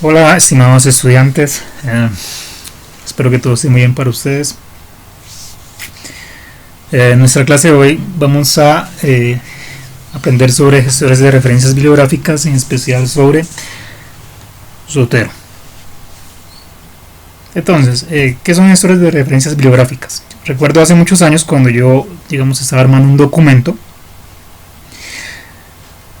Hola, estimados estudiantes. Espero que todo esté muy bien para ustedes. En nuestra clase de hoy vamos a aprender sobre gestores de referencias bibliográficas, en especial sobre Zotero. Entonces, ¿qué son gestores de referencias bibliográficas? Recuerdo hace muchos años cuando yo, estaba armando un documento,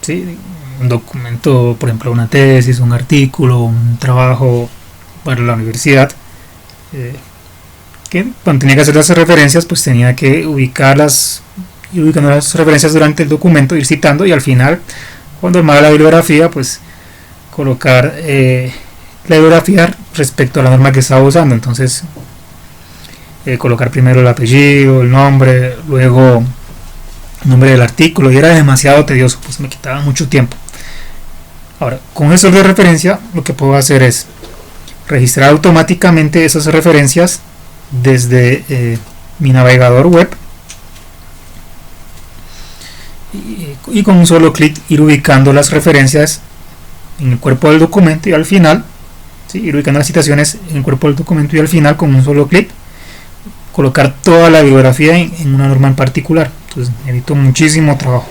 ¿sí? Un documento, por ejemplo, una tesis, un artículo, un trabajo para la universidad, que cuando tenía que hacer las referencias, pues tenía que ir ubicando las referencias durante el documento, ir citando, y al final, cuando armaba la bibliografía, pues colocar la bibliografía respecto a la norma que estaba usando. Entonces, colocar primero el apellido, el nombre, luego el nombre del artículo, y era demasiado tedioso, pues me quitaba mucho tiempo. Ahora, con gestor de referencia, lo que puedo hacer es registrar automáticamente esas referencias desde mi navegador web, y con un solo clic ir ubicando las referencias en el cuerpo del documento, y al final, ¿sí?, ir ubicando las citaciones en el cuerpo del documento, y al final, con un solo clic, colocar toda la bibliografía en una norma en particular. Entonces evito muchísimo trabajo.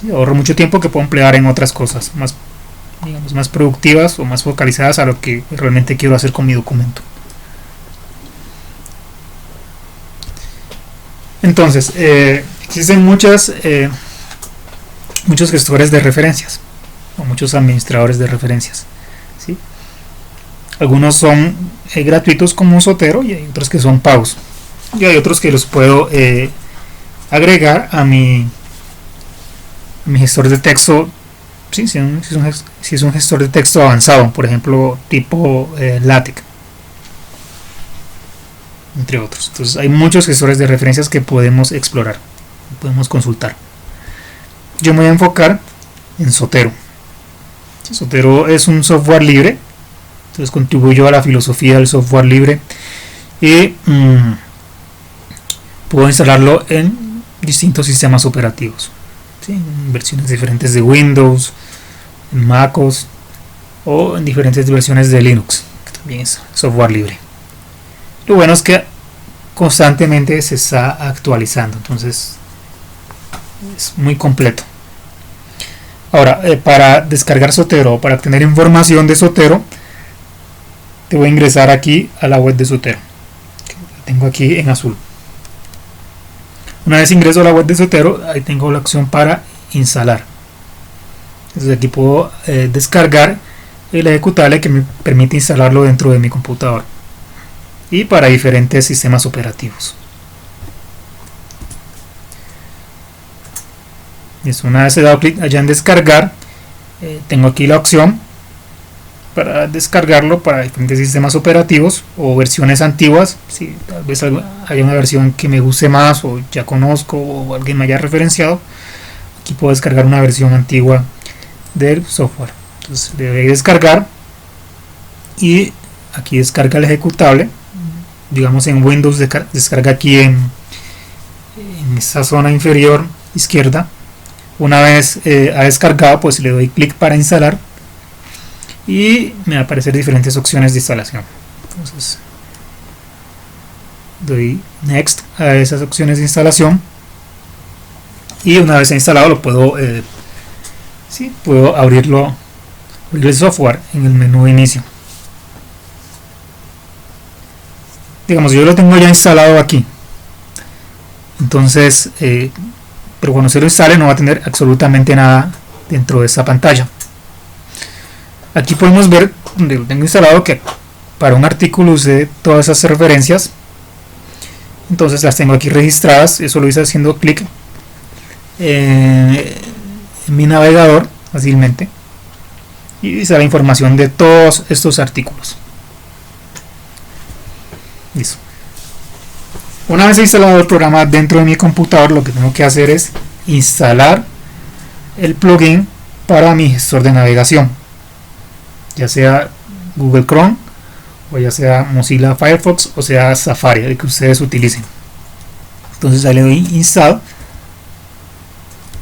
¿Sí? Ahorro mucho tiempo que puedo emplear en otras cosas más, más productivas o más focalizadas a lo que realmente quiero hacer con mi documento. Entonces, existen muchos gestores de referencias o muchos administradores de referencias, ¿sí? Algunos son gratuitos como Zotero, y hay otros que son pagos, y hay otros que los puedo agregar a mi gestor de texto, ¿sí? Si es un gestor de texto avanzado, por ejemplo tipo LaTeX, entre otros. Entonces hay muchos gestores de referencias que podemos explorar, podemos consultar. Yo me voy a enfocar en Zotero. Zotero es un software libre, entonces contribuyo a la filosofía del software libre, y puedo instalarlo en distintos sistemas operativos, ¿sí?, en versiones diferentes de Windows, en MacOS, o en diferentes versiones de Linux, que también es software libre. Lo bueno es que constantemente se está actualizando, entonces es muy completo. Ahora, para descargar Zotero o para obtener información de Zotero, te voy a ingresar aquí a la web de Zotero, que la tengo aquí en azul. Una vez ingreso a la web de Zotero, ahí tengo la opción para instalar. Entonces aquí puedo descargar el ejecutable que me permite instalarlo dentro de mi computador, y para diferentes sistemas operativos. Una vez he dado clic allá en descargar, tengo aquí la opción para descargarlo para diferentes sistemas operativos o versiones antiguas. Si tal vez haya una versión que me guste más, o ya conozco, o alguien me haya referenciado, aquí puedo descargar una versión antigua del software. Entonces le doy a descargar, y aquí descarga el ejecutable. Digamos, en Windows descarga aquí en esta zona inferior izquierda. Una vez ha descargado, pues le doy clic para instalar, y me va a aparecer diferentes opciones de instalación. Entonces doy next a esas opciones de instalación, y una vez instalado lo puedo puedo abrir el software en el menú de inicio. Digamos, yo lo tengo ya instalado aquí, entonces pero cuando se lo instale no va a tener absolutamente nada dentro de esta pantalla. Aquí podemos ver donde lo tengo instalado que para un artículo usé todas esas referencias, entonces las tengo aquí registradas. Eso lo hice haciendo clic en mi navegador fácilmente, y dice la información de todos estos artículos. Listo. Una vez instalado el programa dentro de mi computador, lo que tengo que hacer es instalar el plugin para mi gestor de navegación, ya sea Google Chrome, o ya sea Mozilla Firefox, o sea Safari, el que ustedes utilicen. Entonces ahí le doy install,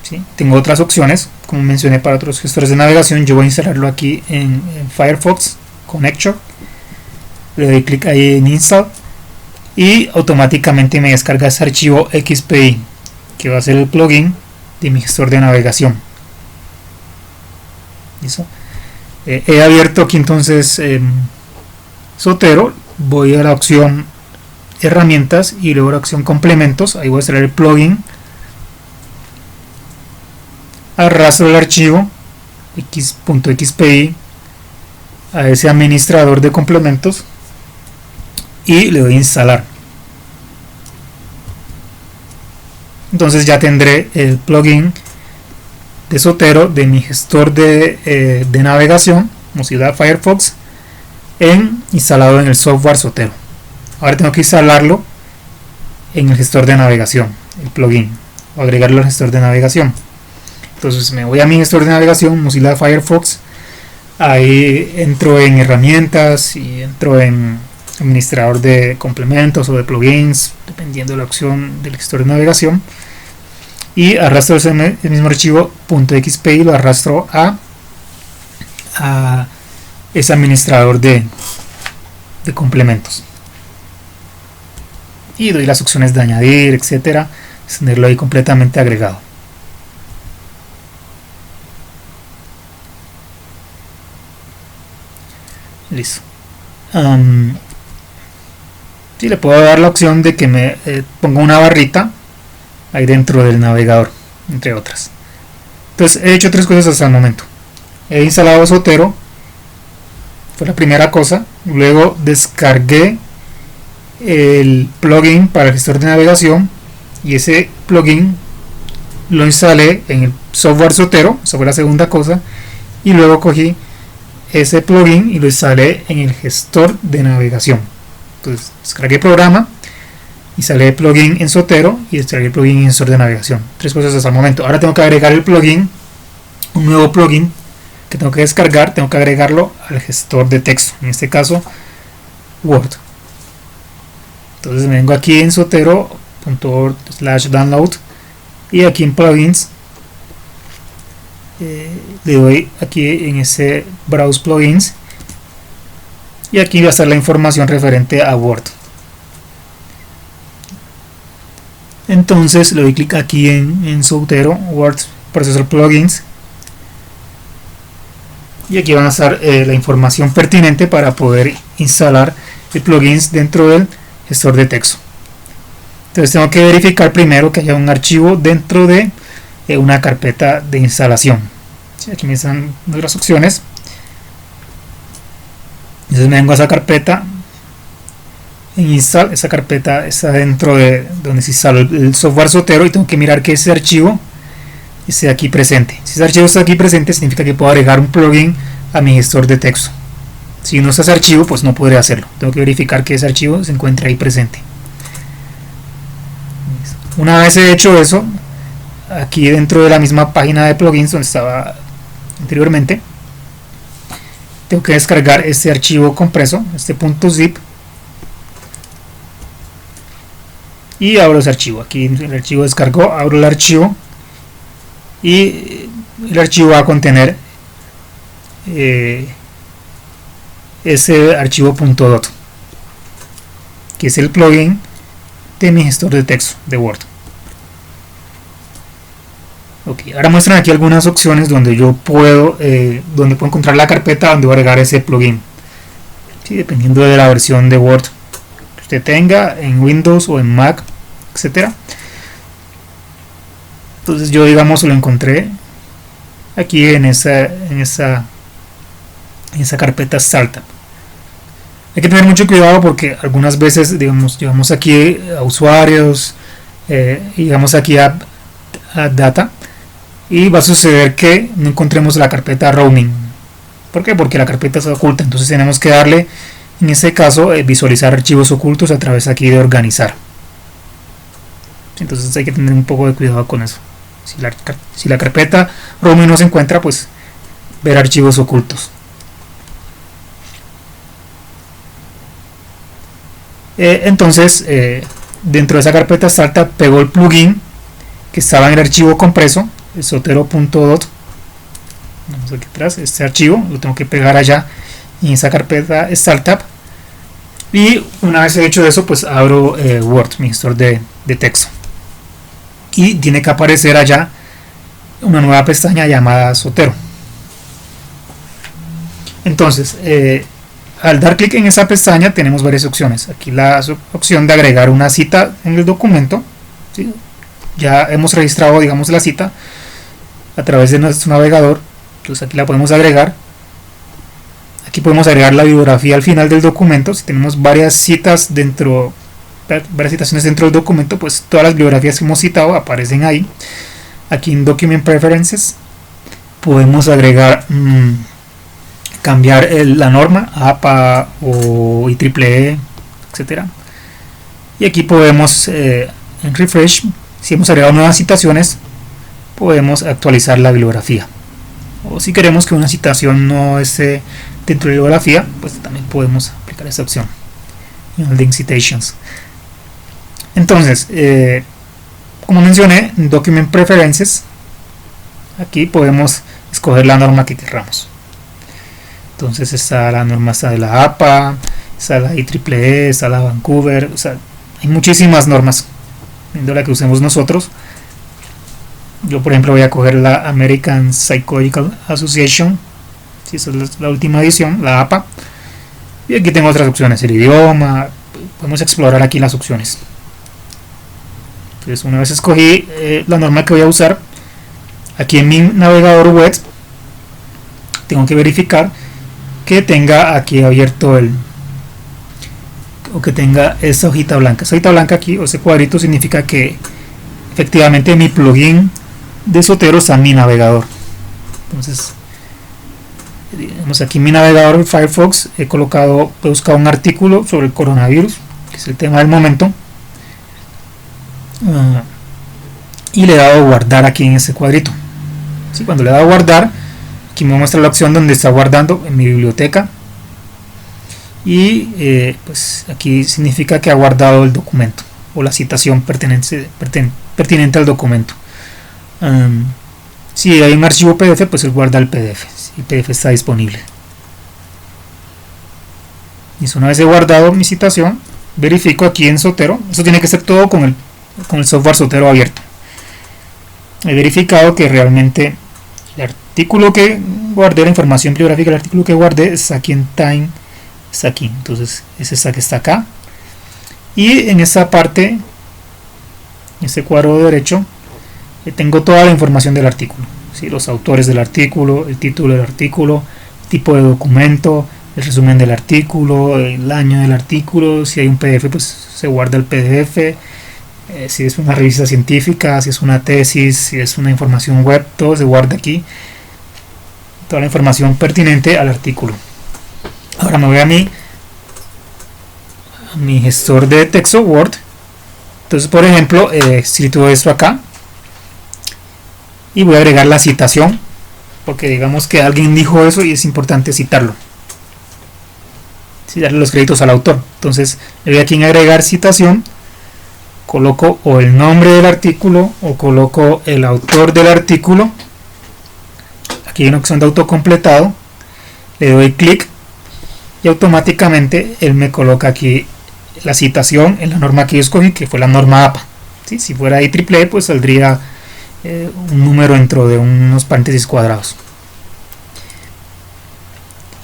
¿sí? Tengo otras opciones, como mencioné para otros gestores de navegación. Yo voy a instalarlo aquí en Firefox Connector, le doy clic ahí en Install y automáticamente me descarga ese archivo XPI, que va a ser el plugin de mi gestor de navegación. ¿Listo? He abierto aquí entonces Zotero, voy a la opción herramientas y luego a la opción complementos. Ahí voy a extraer el plugin, arrastro el archivo x.xpi a ese administrador de complementos y le doy a instalar. Entonces ya tendré el plugin de Zotero de mi gestor de navegación Mozilla Firefox instalado en el software Zotero. Ahora tengo que instalarlo en el gestor de navegación, el plugin, o agregarlo al gestor de navegación. Entonces me voy a mi gestor de navegación Mozilla Firefox, ahí entro en herramientas y entro en administrador de complementos o de plugins, dependiendo de la opción del gestor de navegación, y arrastro ese mismo archivo .xpi, lo arrastro a ese administrador de complementos y doy las opciones de añadir, etcétera, tenerlo ahí completamente agregado. Listo. Sí, le puedo dar la opción de que me ponga una barrita ahí dentro del navegador, entre otras. Entonces he hecho tres cosas hasta el momento. He instalado Zotero, fue la primera cosa. Luego descargué el plugin para el gestor de navegación y ese plugin lo instalé en el software Zotero, esa fue la segunda cosa. Y luego cogí ese plugin y lo instalé en el gestor de navegación. Entonces descargué el programa, instalé el plugin en Zotero y descargué el plugin en el gestor de navegación. Tres cosas hasta el momento. Ahora tengo que agregar el plugin, un nuevo plugin que tengo que descargar, tengo que agregarlo al gestor de texto, en este caso Word. Entonces me vengo aquí en zotero.org/download y aquí en plugins le doy aquí en ese browse plugins y aquí va a estar la información referente a Word. Entonces le doy clic aquí en Zotero Word Processor Plugins y aquí van a estar la información pertinente para poder instalar el plugins dentro del gestor de texto. Entonces tengo que verificar primero que haya un archivo dentro de una carpeta de instalación. ¿Sí? Aquí me están las opciones. Entonces me vengo a esa carpeta en install. Esa carpeta está dentro de donde se instaló el software Zotero y tengo que mirar que ese archivo esté aquí presente. Si ese archivo está aquí presente, significa que puedo agregar un plugin a mi gestor de texto. Si no está ese archivo, pues no podré hacerlo. Tengo que verificar que ese archivo se encuentre ahí presente. Una vez he hecho eso, aquí dentro de la misma página de plugins donde estaba anteriormente, tengo que descargar este archivo compreso, este .zip, y abro ese archivo. Aquí el archivo descargó, abro el archivo y el archivo va a contener ese archivo .dot, que es el plugin de mi gestor de texto de Word. Ok, ahora muestran aquí algunas opciones donde yo puedo encontrar la carpeta donde voy a agregar ese plugin. Sí, dependiendo de la versión de Word que usted tenga en Windows o en Mac, etcétera. Entonces yo, digamos, lo encontré aquí en esa carpeta Startup. Hay que tener mucho cuidado porque algunas veces, digamos, llevamos aquí a usuarios, llegamos aquí a data y va a suceder que no encontremos la carpeta roaming. ¿Por qué? Porque la carpeta está oculta. Entonces tenemos que darle, en este caso, visualizar archivos ocultos a través aquí de organizar. Entonces hay que tener un poco de cuidado con eso. Si la carpeta roaming no se encuentra, pues ver archivos ocultos. Entonces dentro de esa carpeta Startup pegó el plugin que estaba en el archivo compreso Zotero.dot. Vamos aquí atrás, este archivo lo tengo que pegar allá en esa carpeta Startup. Y una vez hecho eso, pues abro Word, mi gestor de texto, y tiene que aparecer allá una nueva pestaña llamada Zotero. Entonces, al dar clic en esa pestaña tenemos varias opciones. Aquí la opción de agregar una cita en el documento, ¿sí? Ya hemos registrado, digamos, la cita a través de nuestro navegador, entonces aquí la podemos agregar. Aquí podemos agregar la bibliografía al final del documento. Si tenemos varias citas dentro, varias citaciones dentro del documento, pues todas las bibliografías que hemos citado aparecen ahí. Aquí en Document Preferences podemos agregar, cambiar la norma APA o IEEE, etcétera. Y aquí podemos, en Refresh, si hemos agregado nuevas citaciones, podemos actualizar la bibliografía. O si queremos que una citación no esté dentro de la bibliografía, pues también podemos aplicar esta opción en Link Citations. Entonces, como mencioné, en Document Preferences, aquí podemos escoger la norma que queramos. Entonces está la norma de la APA, está la IEEE, está la Vancouver, o sea, hay muchísimas normas, viendo la que usemos nosotros. Yo, por ejemplo, voy a coger la American Psychological Association, si esa es la última edición, la APA. Y aquí tengo otras opciones, el idioma, podemos explorar aquí las opciones. Entonces, una vez escogí la norma que voy a usar, aquí en mi navegador web, tengo que verificar que tenga aquí abierto o que tenga esa hojita blanca. Esa hojita blanca aquí, o ese cuadrito, significa que efectivamente mi plugin de Zotero está en mi navegador. Entonces, digamos, aquí en mi navegador de Firefox he buscado un artículo sobre el coronavirus, que es el tema del momento, y le he dado a guardar aquí en ese cuadrito. ¿Sí? Cuando le he dado a guardar, aquí me muestra la opción donde está guardando en mi biblioteca, y pues aquí significa que ha guardado el documento o la citación pertinente al documento. Si hay un archivo PDF, pues él guarda el PDF, si el PDF está disponible. Y una vez he guardado mi citación, verifico aquí en Zotero. Eso tiene que ser todo con el software Zotero abierto. He verificado que realmente el artículo que guardé, la información bibliográfica del artículo que guardé, está aquí en Time, está aquí. Entonces es esta que está acá. Y en esta parte, en este cuadro derecho, tengo toda la información del artículo, ¿sí? Los autores del artículo, el título del artículo, el tipo de documento, el resumen del artículo, el año del artículo. Si hay un PDF, pues se guarda el PDF. Si es una revista científica, si es una tesis, si es una información web, todo se guarda aquí, toda la información pertinente al artículo. Ahora me voy a mi gestor de texto Word. Entonces, por ejemplo, escrito esto acá y voy a agregar la citación, porque digamos que alguien dijo eso y es importante citarlo, ¿sí? Darle los créditos al autor. Entonces le doy aquí en agregar citación, coloco o el nombre del artículo o coloco el autor del artículo. Aquí hay una opción de autocompletado, le doy clic y automáticamente él me coloca aquí la citación en la norma que yo escogí, que fue la norma APA, ¿sí? Si fuera IEEE, pues saldría un número dentro de unos paréntesis cuadrados.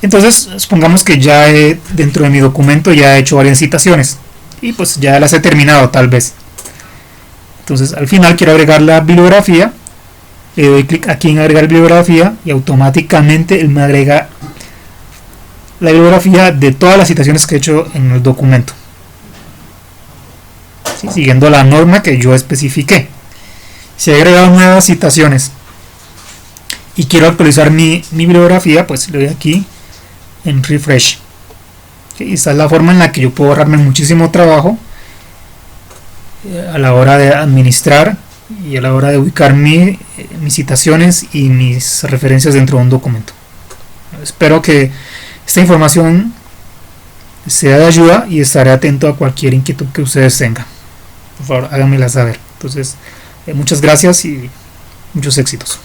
Entonces supongamos que ya dentro de mi documento ya he hecho varias citaciones y pues ya las he terminado tal vez. Entonces al final quiero agregar la bibliografía, le doy clic aquí en agregar bibliografía y automáticamente él me agrega la bibliografía de todas las citaciones que he hecho en el documento, ¿sí? Siguiendo la norma que yo especifiqué. Si he agregado nuevas citaciones y quiero actualizar mi bibliografía, pues le doy aquí en Refresh. ¿Sí? Esta es la forma en la que yo puedo ahorrarme muchísimo trabajo a la hora de administrar y a la hora de ubicar mis citaciones y mis referencias dentro de un documento. Espero que esta información sea de ayuda y estaré atento a cualquier inquietud que ustedes tengan. Por favor, háganmela saber. Entonces, muchas gracias y Muchos éxitos.